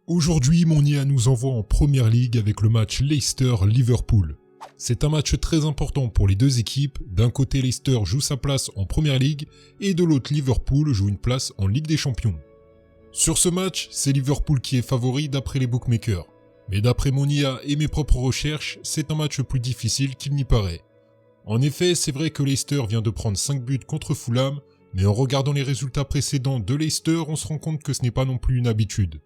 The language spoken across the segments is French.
Aujourd'hui, mon IA nous envoie en Première Ligue avec le match Leicester-Liverpool. C'est un match très important pour les deux équipes. D'un côté, Leicester joue sa place en Première Ligue et de l'autre, Liverpool joue une place en Ligue des Champions. Sur ce match, c'est Liverpool qui est favori d'après les bookmakers. Mais d'après mon IA et mes propres recherches, c'est un match plus difficile qu'il n'y paraît. En effet, c'est vrai que Leicester vient de prendre 5 buts contre Fulham, mais en regardant les résultats précédents de Leicester, on se rend compte que ce n'est pas non plus une habitude.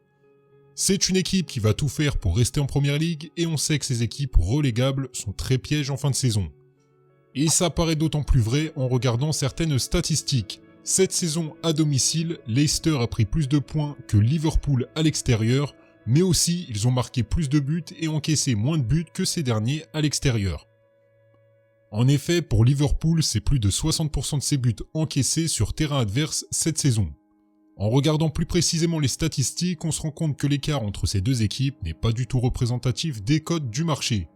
C'est une équipe qui va tout faire pour rester en Première Ligue et on sait que ces équipes relégables sont très pièges en fin de saison. Et ça paraît d'autant plus vrai en regardant certaines statistiques. Cette saison à domicile, Leicester a pris plus de points que Liverpool à l'extérieur, mais aussi ils ont marqué plus de buts et encaissé moins de buts que ces derniers à l'extérieur. En effet, pour Liverpool, c'est plus de 60% de ses buts encaissés sur terrain adverse cette saison. En regardant plus précisément les statistiques, on se rend compte que l'écart entre ces deux équipes n'est pas du tout représentatif des cotes du marché.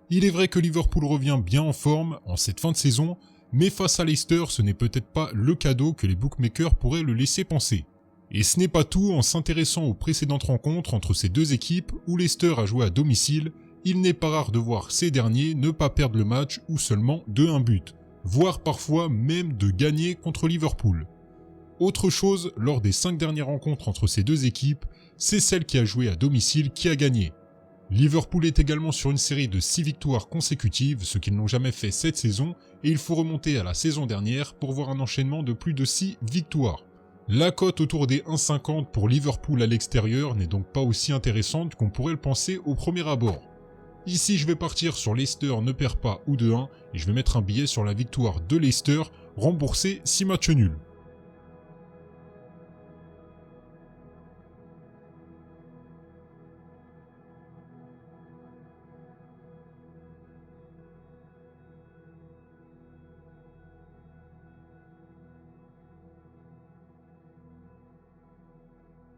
Il est vrai que Liverpool revient bien en forme en cette fin de saison, mais face à Leicester, ce n'est peut-être pas le cadeau que les bookmakers pourraient le laisser penser. Et ce n'est pas tout, en s'intéressant aux précédentes rencontres entre ces deux équipes où Leicester a joué à domicile, il n'est pas rare de voir ces derniers ne pas perdre le match ou seulement de 1 but, voire parfois même de gagner contre Liverpool. Autre chose, lors des 5 dernières rencontres entre ces deux équipes, c'est celle qui a joué à domicile qui a gagné. Liverpool est également sur une série de 6 victoires consécutives, ce qu'ils n'ont jamais fait cette saison, et il faut remonter à la saison dernière pour voir un enchaînement de plus de 6 victoires. La cote autour des 1,50 pour Liverpool à l'extérieur n'est donc pas aussi intéressante qu'on pourrait le penser au premier abord. Ici, je vais partir sur Leicester ne perd pas ou de 1, et je vais mettre un billet sur la victoire de Leicester, remboursé 6 matchs nuls.